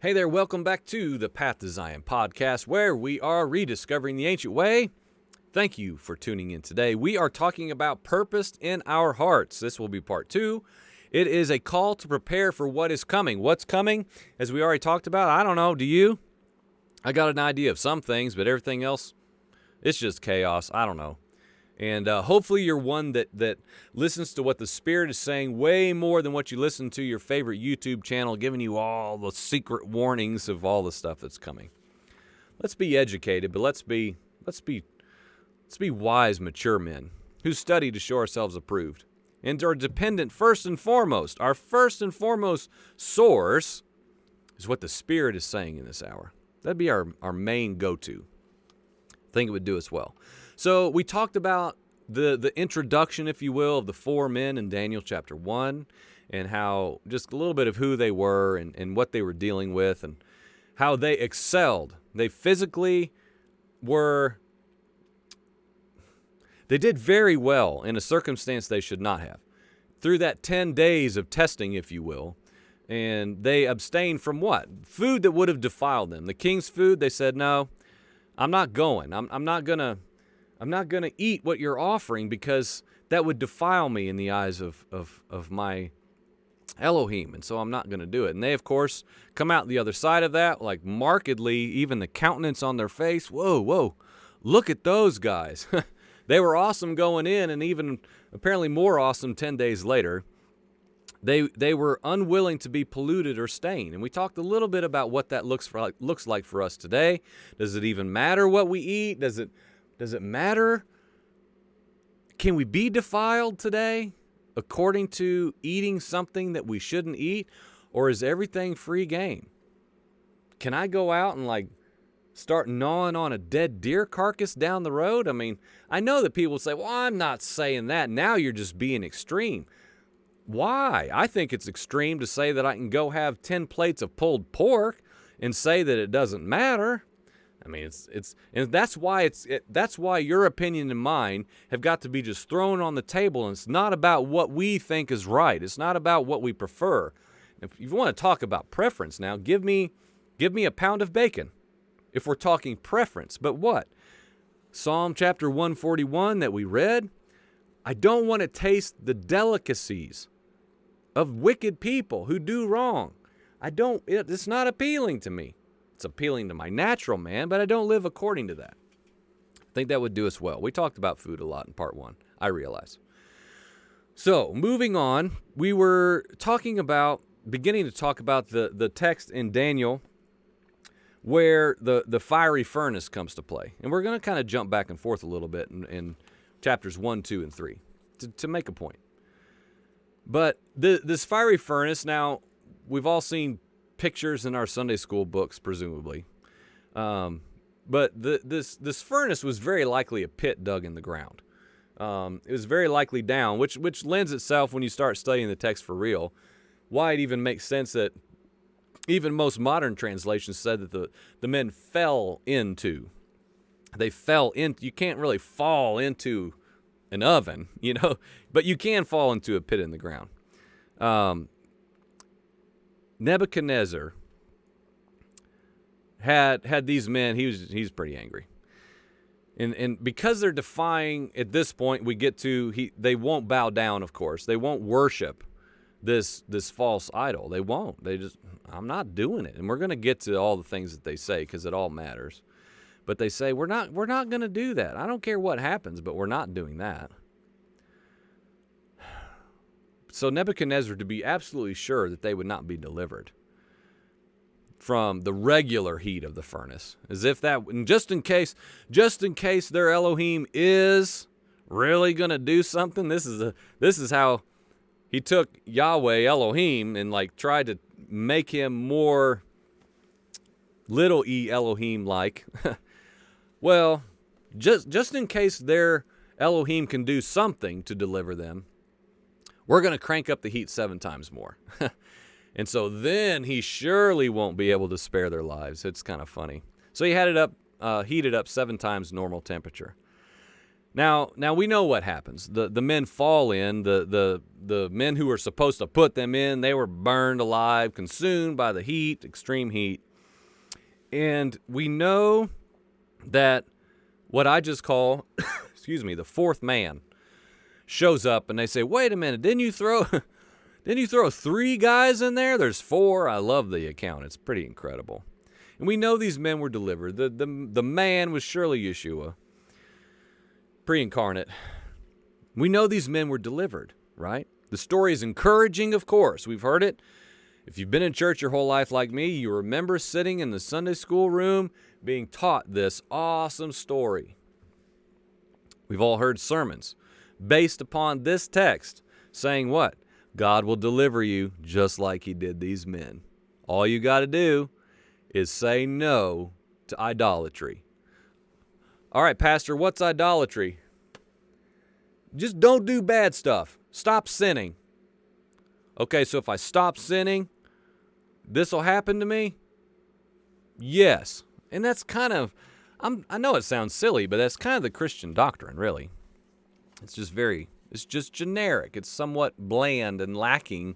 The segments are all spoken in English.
Hey there, welcome back to the Path to Zion podcast, where we are rediscovering the ancient way. Thank you for tuning in today. We are talking about purpose in our hearts. This will be part 2. It is a call to prepare for what is coming. What's coming, as we already talked about, I don't know, do you? I got an idea of some things, but everything else, it's just chaos. I don't know. And hopefully you're one that listens to what the Spirit is saying way more than what you listen to your favorite YouTube channel, giving you all the secret warnings of all the stuff that's coming. Let's be educated, but let's be wise, mature men who study to show ourselves approved and are dependent first and foremost. Our first and foremost source is what the Spirit is saying in this hour. That'd be our main go-to. I think it would do us well. So we talked about the introduction, if you will, of the 4 men in Daniel chapter 1 and how just a little bit of who they were and what they were dealing with and how they excelled. They physically they did very well in a circumstance they should not have. Through that 10 days of testing, if you will, and they abstained from what? Food that would have defiled them. The king's food, they said, no, I'm not going. I'm not gonna eat what you're offering because that would defile me in the eyes of my Elohim, and so I'm not going to do it. And they, of course, come out the other side of that, like markedly, even the countenance on their face. Whoa, look at those guys. They were awesome going in, and even apparently more awesome 10 days later. They were unwilling to be polluted or stained. And we talked a little bit about what that looks like for us today. Does it even matter what we eat? Does it matter? Can we be defiled today according to eating something that we shouldn't eat? Or is everything free game? Can I go out and start gnawing on a dead deer carcass down the road? I mean, I know that people say, well, I'm not saying that. Now you're just being extreme. Why? I think it's extreme to say that I can go have 10 plates of pulled pork and say that it doesn't matter. I mean, and that's why your opinion and mine have got to be just thrown on the table, and it's not about what we think is right. It's not about what we prefer. If you want to talk about preference now, give me a pound of bacon. If we're talking preference, but what? Psalm chapter 141 that we read, I don't want to taste the delicacies of wicked people who do wrong. It's not appealing to me. It's appealing to my natural man, but I don't live according to that. I think that would do us well. We talked about food a lot in part 1, I realize. So, moving on, we were beginning to talk about the text in Daniel where the fiery furnace comes to play. And we're going to kind of jump back and forth a little bit in chapters 1, 2, and 3 to make a point. But this fiery furnace, now, we've all seen pictures in our Sunday school books, presumably. But this furnace was very likely a pit dug in the ground. It was very likely down, which lends itself, when you start studying the text for real, why it even makes sense that even most modern translations said that the men fell into. They fell into. You can't really fall into an oven, but you can fall into a pit in the ground. Nebuchadnezzar had these men. He's pretty angry, and because they're defying at this point, we get to they won't bow down. Of course, they won't worship this false idol. They won't. I'm not doing it, and we're going to get to all the things that they say because it all matters. But they say, we're not going to do that. I don't care what happens, but we're not doing that. So Nebuchadnezzar, to be absolutely sure that they would not be delivered from the regular heat of the furnace, as if that, just in case their Elohim is really going to do something, this is how he took Yahweh Elohim and tried to make him more little e Elohim like. Well, just in case their Elohim can do something to deliver them, we're going to crank up the heat 7 times more. And so then he surely won't be able to spare their lives. It's kind of funny. So he had it up, heated up 7 times normal temperature. Now we know what happens. The men fall in. The men who were supposed to put them in, they were burned alive, consumed by the heat, extreme heat. And we know that what I just call, excuse me, the fourth man shows up, and they say, "Wait a minute, didn't you throw 3 guys in there? There's 4." I love the account. It's pretty incredible. And we know these men were delivered. The man was surely Yeshua, pre-incarnate. We know these men were delivered, right? The story is encouraging, of course. We've heard it. If you've been in church your whole life like me, you remember sitting in the Sunday school room being taught this awesome story. We've all heard sermons based upon this text saying what? God will deliver you just like he did these men. All you got to do is say no to idolatry. All right, Pastor, what's idolatry? Just don't do bad stuff. Stop sinning. Okay, so if I stop sinning, this will happen to me? Yes. And that's kind of, I know it sounds silly, but that's kind of the Christian doctrine, really. It's just generic. It's somewhat bland and lacking.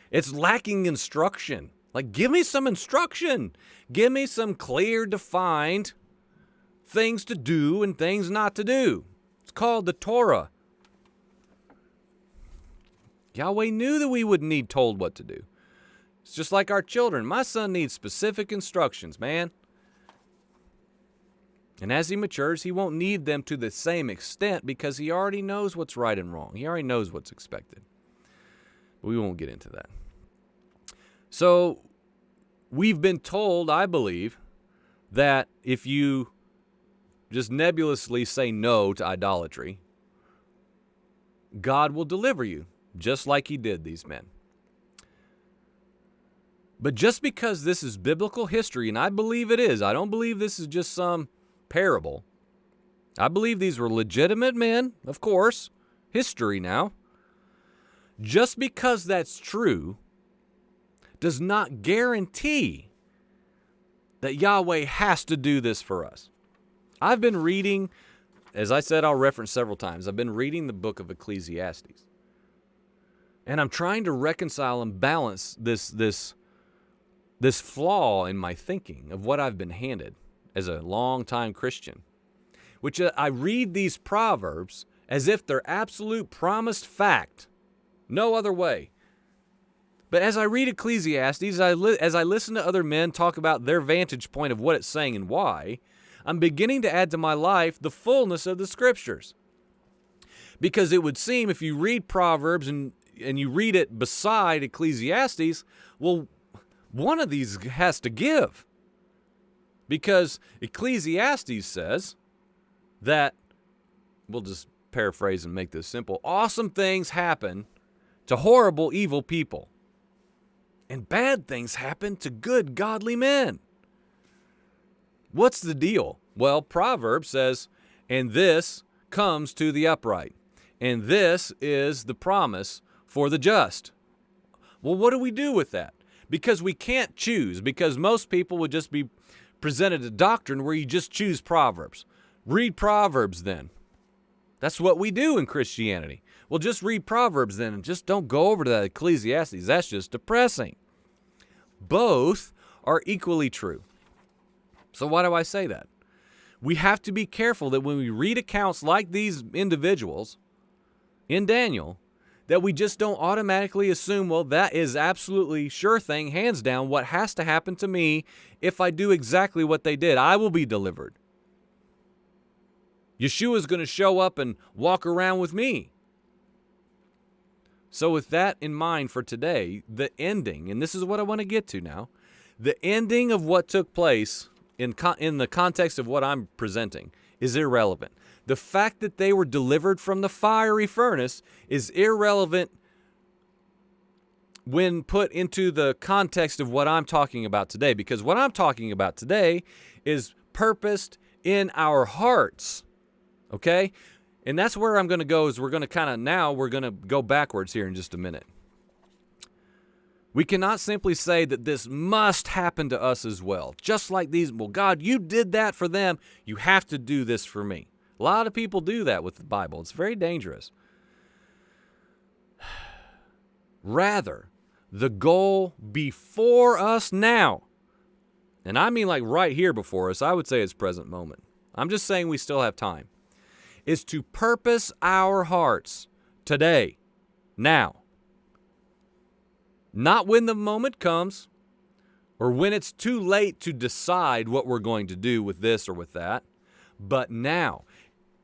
It's lacking instruction. Like, give me some instruction. Give me some clear, defined things to do and things not to do. It's called the Torah. Yahweh knew that we would need told what to do. It's just like our children. My son needs specific instructions, man. And as he matures, he won't need them to the same extent because he already knows what's right and wrong. He already knows what's expected. But we won't get into that. So we've been told, I believe, that if you just nebulously say no to idolatry, God will deliver you, just like he did these men. But just because this is biblical history, and I believe it is, I don't believe this is just some parable. I believe these were legitimate men, of course, history now. Just because that's true does not guarantee that Yahweh has to do this for us. I've been reading, as I said, I'll reference several times, I've been reading the book of Ecclesiastes. And I'm trying to reconcile and balance this flaw in my thinking of what I've been handed as a long-time Christian, which I read these proverbs as if they're absolute promised fact. No other way. But as I read Ecclesiastes, as I listen to other men talk about their vantage point of what it's saying and why, I'm beginning to add to my life the fullness of the Scriptures. Because it would seem if you read Proverbs and you read it beside Ecclesiastes, well, one of these has to give. Because Ecclesiastes says that, we'll just paraphrase and make this simple, awesome things happen to horrible, evil people. And bad things happen to good, godly men. What's the deal? Well, Proverbs says, and this comes to the upright. And this is the promise for the just. Well, what do we do with that? Because we can't choose, because most people would just be presented a doctrine where you just choose Proverbs. Read Proverbs then. That's what we do in Christianity. Well, just read Proverbs then and just don't go over to that Ecclesiastes. That's just depressing. Both are equally true. So why do I say that? We have to be careful that when we read accounts like these individuals in Daniel, that we just don't automatically assume, well, that is absolutely sure thing, hands down, what has to happen to me if I do exactly what they did. I will be delivered. Yeshua is going to show up and walk around with me. So with that in mind for today, the ending, and this is what I want to get to now, the ending of what took place in the context of what I'm presenting is irrelevant. The fact that they were delivered from the fiery furnace is irrelevant when put into the context of what I'm talking about today, because what I'm talking about today is purposed in our hearts, okay? And that's where I'm going to go, is we're going to go backwards here in just a minute. We cannot simply say that this must happen to us as well. Just like these, well, God, you did that for them. You have to do this for me. A lot of people do that with the Bible. It's very dangerous. Rather, the goal before us now, and I mean like right here before us, I would say it's present moment. I'm just saying we still have time, is to purpose our hearts today, now. Not when the moment comes or when it's too late to decide what we're going to do with this or with that, but now.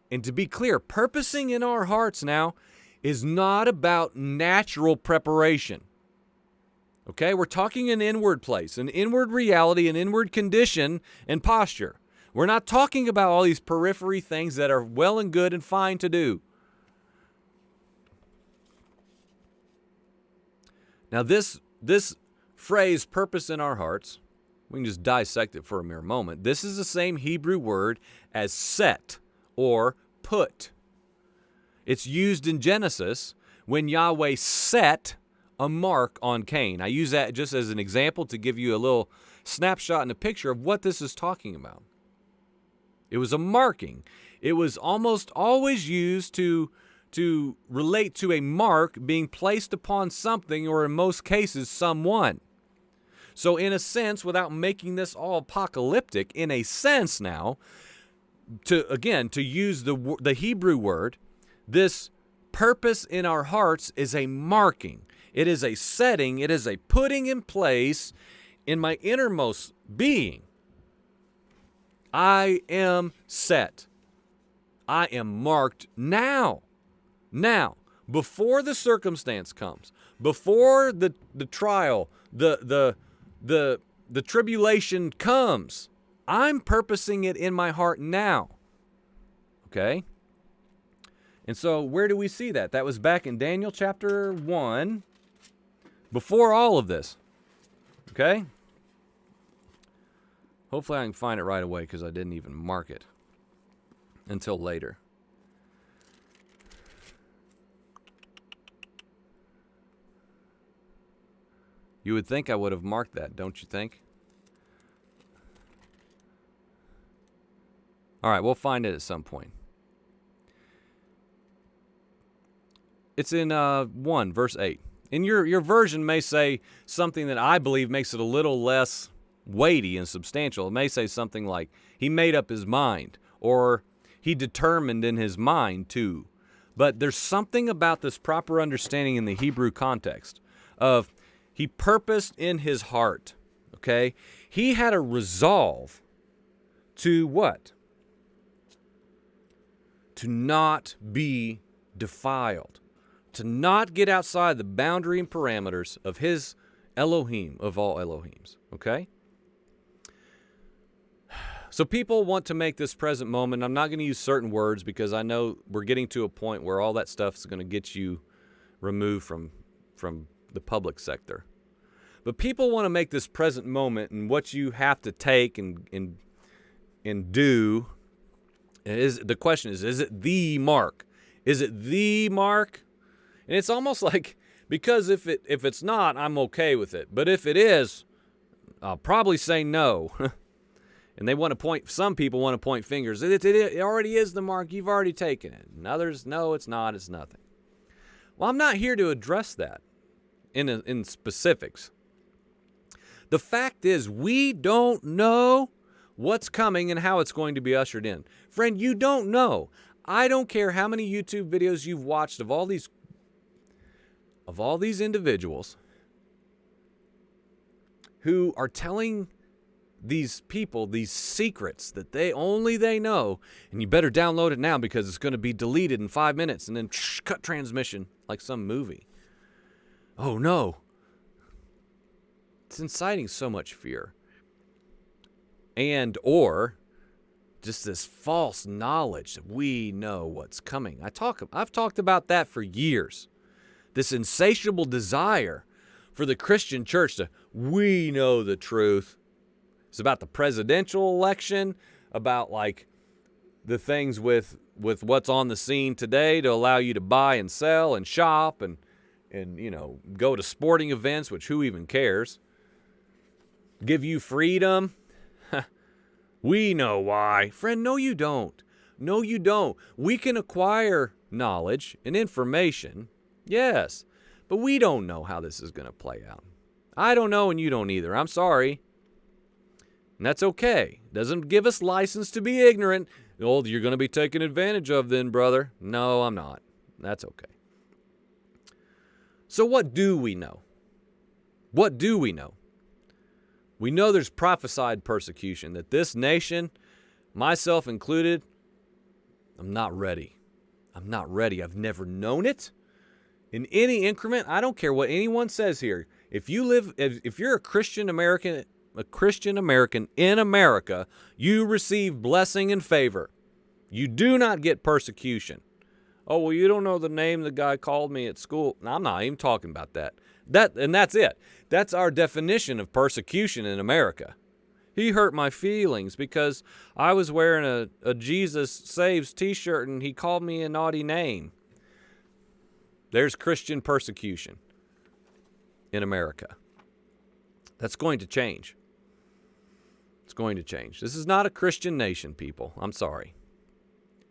And to be clear, purposing in our hearts now is not about natural preparation. Okay, we're talking an inward place, an inward reality, an inward condition and posture. We're not talking about all these periphery things that are well and good and fine to do. Now this phrase, purpose in our hearts, we can just dissect it for a mere moment. This is the same Hebrew word as set or put. It's used in Genesis when Yahweh set a mark on Cain. I use that just as an example to give you a little snapshot and a picture of what this is talking about. It was a marking. It was almost always used to relate to a mark being placed upon something, or in most cases, someone. So in a sense, without making this all apocalyptic, in a sense now, to use the Hebrew word, this purpose in our hearts is a marking. It is a setting. It is a putting in place in my innermost being. I am set. I am marked now. Now, before the circumstance comes, before the trial, the tribulation comes, I'm purposing it in my heart now. Okay? And so where do we see that? That was back in Daniel chapter 1, before all of this. Okay? Hopefully I can find it right away because I didn't even mark it until later. You would think I would have marked that, don't you think? All right, we'll find it at some point. It's in 1, verse 8. And your version may say something that I believe makes it a little less weighty and substantial. It may say something like, he made up his mind, or he determined in his mind to. But there's something about this proper understanding in the Hebrew context of he purposed in his heart, okay? He had a resolve to what? To not be defiled, to not get outside the boundary and parameters of his Elohim, of all Elohims, okay? So people want to make this present moment, I'm not going to use certain words because I know we're getting to a point where all that stuff is going to get you removed from the public sector. But people want to make this present moment and what you have to take and do. The question is it the mark? Is it the mark? And it's almost like, because if it's not, I'm okay with it. But if it is, I'll probably say no. And they want to point, some people want to point fingers. It already is the mark. You've already taken it. And others, no, it's not. It's nothing. Well, I'm not here to address that in specifics. The fact is, we don't know what's coming and how it's going to be ushered in. Friend, you don't know. I don't care how many YouTube videos you've watched of all these individuals who are telling these people these secrets that they know, and you better download it now because it's going to be deleted in 5 minutes and then cut transmission like some movie. Oh no. It's inciting so much fear. And or just this false knowledge that we know what's coming. I've talked about that for years. This insatiable desire for the Christian church to, we know the truth. It's about the presidential election, about like the things with what's on the scene today to allow you to buy and sell and shop and go to sporting events, which who even cares? Give you freedom. We know why. Friend, no you don't. No, you don't. We can acquire knowledge and information, yes, but we don't know how this is going to play out. I don't know, and you don't either. I'm sorry. And that's okay. Doesn't give us license to be ignorant. Oh, you're going to be taken advantage of then, brother. No, I'm not. That's okay. So what do we know? What do we know? We know there's prophesied persecution, that this nation, myself included, I'm not ready. I'm not ready. I've never known it. In any increment, I don't care what anyone says here. If you're a Christian American in America, you receive blessing and favor. You do not get persecution. Oh, well, you don't know the name the guy called me at school. No, I'm not even talking about that. And that's it. That's our definition of persecution in America. He hurt my feelings because I was wearing a Jesus Saves t-shirt and he called me a naughty name. There's Christian persecution in America. That's going to change. It's going to change. This is not a Christian nation, people. I'm sorry.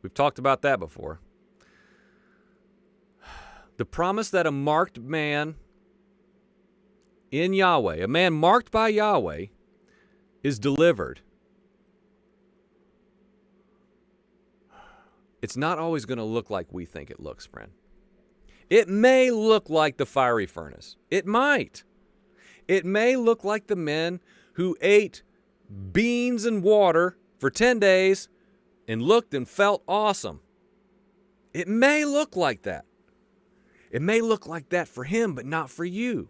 We've talked about that before. The promise that a marked man in Yahweh, a man marked by Yahweh, is delivered. It's not always going to look like we think it looks, friend. It may look like the fiery furnace. It might. It may look like the men who ate beans and water for 10 days and looked and felt awesome. It may look like that. It may look like that for him, but not for you.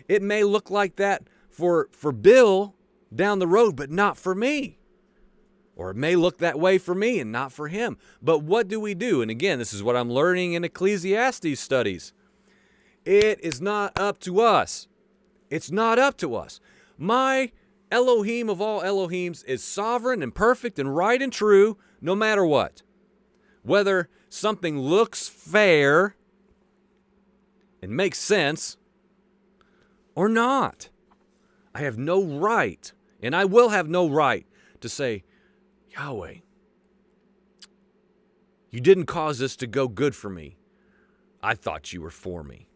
It may look like that for Bill down the road, but not for me. Or it may look that way for me and not for him. But what do we do? And again, this is what I'm learning in Ecclesiastes studies. It is not up to us. It's not up to us. My Elohim of all Elohims is sovereign and perfect and right and true no matter what. Whether something looks fair and makes sense or not. I have no right, and I will have no right to say, Yahweh, you didn't cause this to go good for me. I thought you were for me.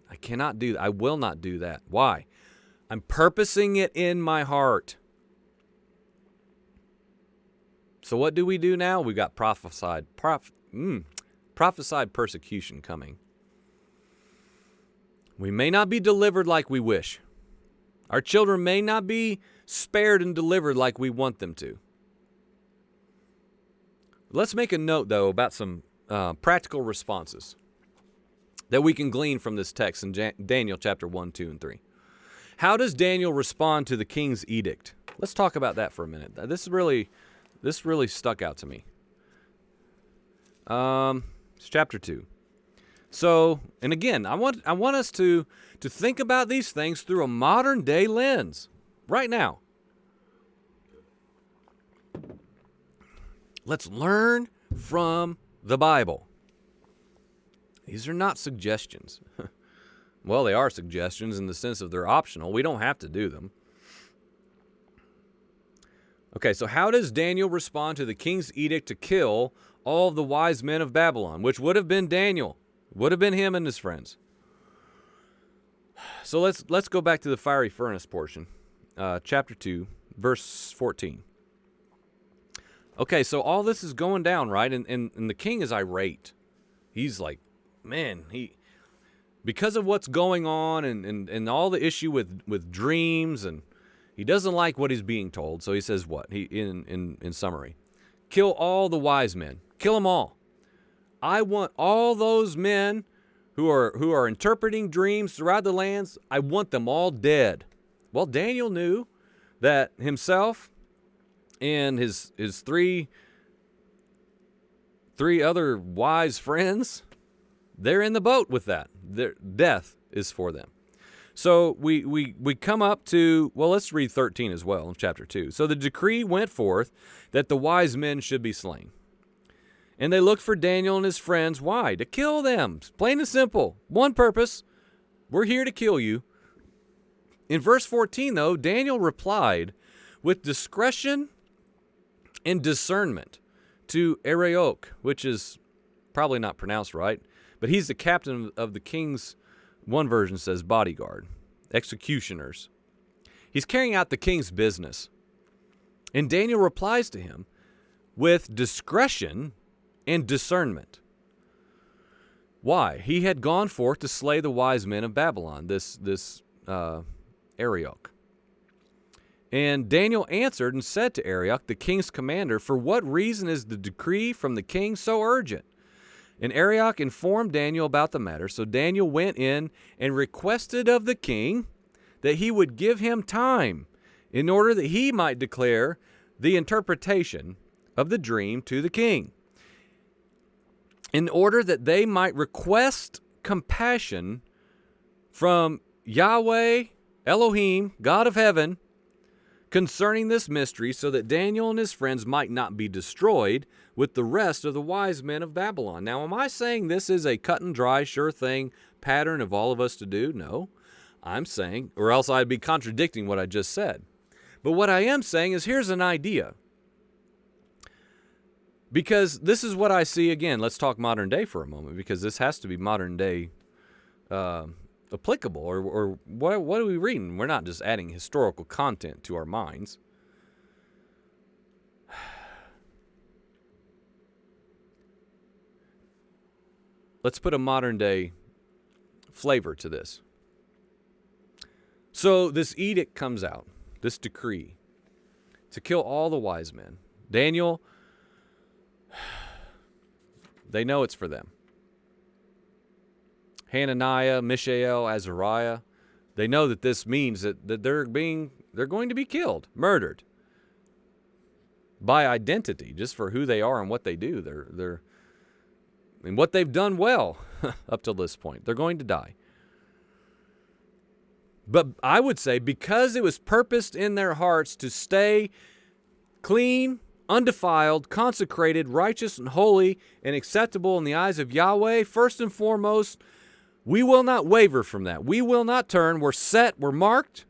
I cannot do that. I will not do that. Why? I'm purposing it in my heart. So what do we do now? We've got prophesied persecution coming. We may not be delivered like we wish. Our children may not be spared and delivered like we want them to. Let's make a note, though, about some practical responses that we can glean from this text in Daniel chapter 1, 2, and 3. How does Daniel respond to the king's edict? Let's talk about that for a minute. This really stuck out to me. It's chapter 2. So, and again, I want us to think about these things through a modern day lens right now. Let's learn from the Bible. These are not suggestions. Well, they are suggestions in the sense of they're optional. We don't have to do them. Okay, so how does Daniel respond to the king's edict to kill all of the wise men of Babylon, which would have been Daniel? Would have been him and his friends. So let's go back to the fiery furnace portion, chapter 2, verse 14. Okay, so all this is going down, right? And the king is irate. He's like, man, because of what's going on and all the issue with dreams, and he doesn't like what he's being told. So he says what? In summary, kill all the wise men. Kill them all. I want all those men who are interpreting dreams throughout the lands, I want them all dead. Well, Daniel knew that himself and his three other wise friends, they're in the boat with that. Their death is for them. So we come up to, well, let's read 13 as well in chapter 2. So the decree went forth that the wise men should be slain. And they looked for Daniel and his friends. Why? To kill them. Plain and simple. One purpose. We're here to kill you. In verse 14, though, Daniel replied with discretion and discernment. to Arioch, which is probably not pronounced right, but he's the captain of the king's, one version says bodyguard, executioners. He's carrying out the king's business. And Daniel replies to him with discretion and discernment. Why? He had gone forth to slay the wise men of Babylon, this Arioch. And Daniel answered and said to Arioch, the king's commander, for what reason is the decree from the king so urgent? And Arioch informed Daniel about the matter. So Daniel went in and requested of the king that he would give him time in order that he might declare the interpretation of the dream to the king, in order that they might request compassion from Yahweh, Elohim, God of heaven, concerning this mystery, so that Daniel and his friends might not be destroyed with the rest of the wise men of Babylon. Now, am I saying this is a cut and dry, sure thing pattern of all of us to do? No. I'm saying, or else I'd be contradicting what I just said. But what I am saying is, here's an idea. Because this is what I see again. Let's talk modern day for a moment, because this has to be modern day applicable. Or what are we reading? We're not just adding historical content to our minds. Let's put a modern day flavor to this. So this edict comes out, this decree, to kill all the wise men. Daniel, they know it's for them. Hananiah, Mishael, Azariah, they know that this means that they're going to be killed, murdered by identity, just for who they are and what they do. They're and what they've done well up to this point. They're going to die. But I would say, because it was purposed in their hearts to stay clean, undefiled, consecrated, righteous, and holy, and acceptable in the eyes of Yahweh, first and foremost, we will not waver from that. We will not turn. We're set. We're marked.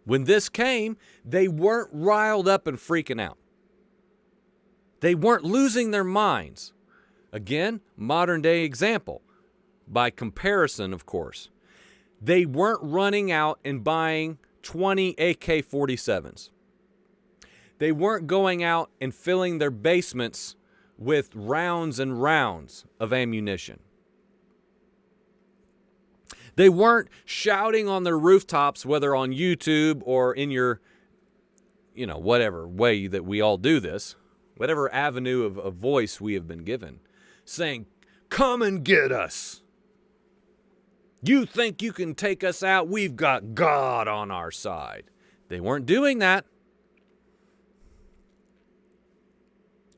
When this came, they weren't riled up and freaking out. They weren't losing their minds. Again, modern day example. By comparison, of course. They weren't running out and buying 20 AK-47s. They weren't going out and filling their basements with rounds and rounds of ammunition. They weren't shouting on their rooftops, whether on YouTube or in your, whatever way that we all do this, whatever avenue of voice we have been given, saying, "Come and get us. You think you can take us out? We've got God on our side." They weren't doing that.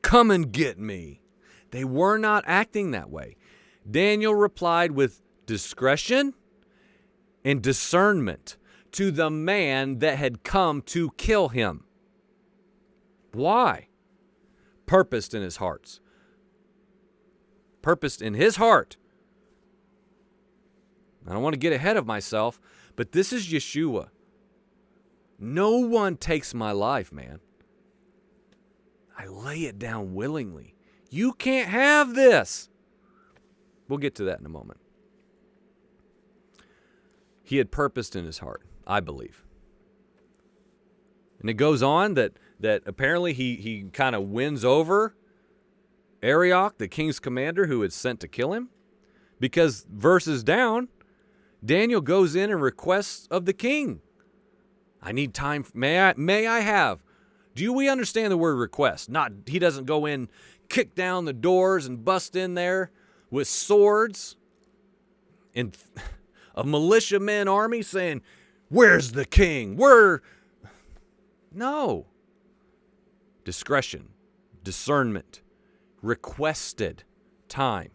"Come and get me." They were not acting that way. Daniel replied with discretion and discernment to the man that had come to kill him. Why? Purposed in his heart. Purposed in his heart. I don't want to get ahead of myself, but this is Yeshua. No one takes my life, man. I lay it down willingly. You can't have this. We'll get to that in a moment. He had purposed in his heart, I believe. And it goes on that apparently he kind of wins over Arioch, the king's commander who had sent to kill him, because verses down, Daniel goes in and requests of the king, "I need time. May I have?" Do we understand the word request? Not, he doesn't go in, kick down the doors and bust in there with swords and a militiamen army saying, "Where's the king? No. Discretion, discernment, requested time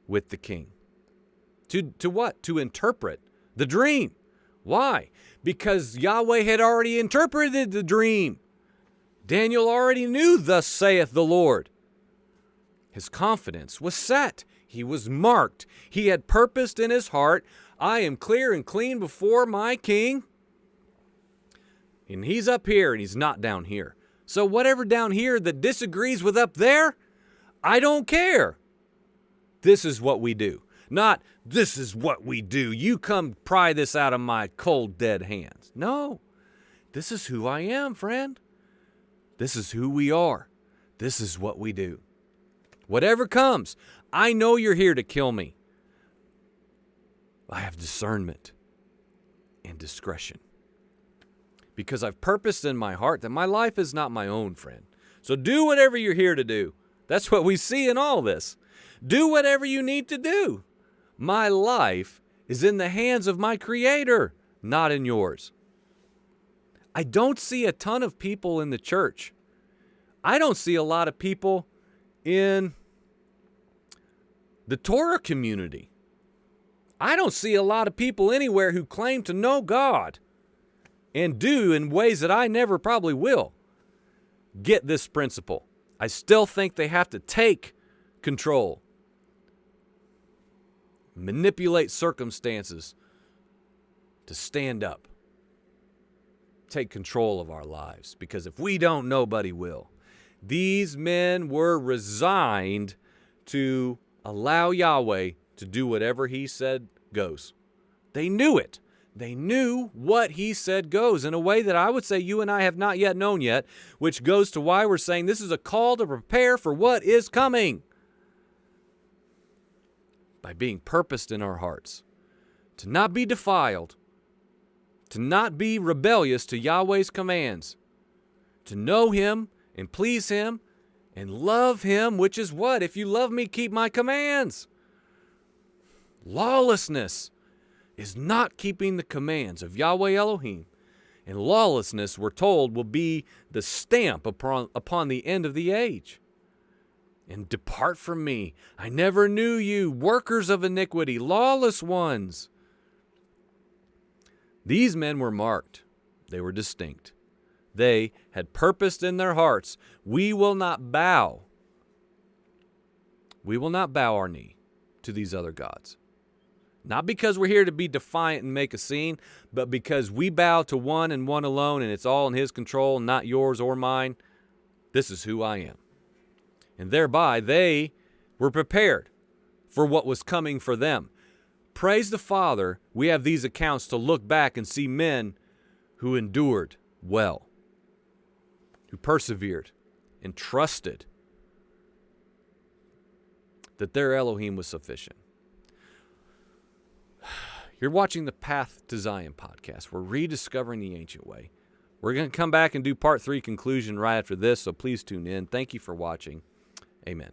with the king. To what? To interpret the dream. Why? Because Yahweh had already interpreted the dream. Daniel already knew, "Thus saith the Lord." His confidence was set. He was marked. He had purposed in his heart, "I am clear and clean before my king." And he's up here and he's not down here. So whatever down here that disagrees with up there, I don't care. This is what we do. Not, this is what we do. You come pry this out of my cold, dead hands. No, this is who I am, friend. This is who we are. This is what we do. Whatever comes, I know you're here to kill me. I have discernment and discretion. Because I've purposed in my heart that my life is not my own, friend. So do whatever you're here to do. That's what we see in all this. Do whatever you need to do. My life is in the hands of my Creator, not in yours. I don't see a ton of people in the church. I don't see a lot of people in the Torah community. I don't see a lot of people anywhere who claim to know God and do in ways that I never probably will get this principle. I still think they have to take control, manipulate circumstances to stand up, take control of our lives. Because if we don't, nobody will. These men were resigned to allow Yahweh to do whatever He said goes. They knew it. They knew what He said goes in a way that I would say you and I have not yet known yet, which goes to why we're saying this is a call to prepare for what is coming. By being purposed in our hearts, to not be defiled, to not be rebellious to Yahweh's commands, to know Him and please Him and love Him, which is what? If you love me, keep my commands. Lawlessness is not keeping the commands of Yahweh Elohim. And lawlessness, we're told, will be the stamp upon the end of the age. And depart from me. I never knew you, workers of iniquity, lawless ones. These men were marked. They were distinct. They had purposed in their hearts, we will not bow. We will not bow our knee to these other gods. Not because we're here to be defiant and make a scene, but because we bow to one and one alone, and it's all in His control, not yours or mine. This is who I am. And thereby they were prepared for what was coming for them. Praise the Father, we have these accounts to look back and see men who endured well, who persevered and trusted that their Elohim was sufficient. You're watching the Path to Zion podcast. We're rediscovering the ancient way. We're going to come back and do part 3 conclusion right after this, so please tune in. Thank you for watching. Amen.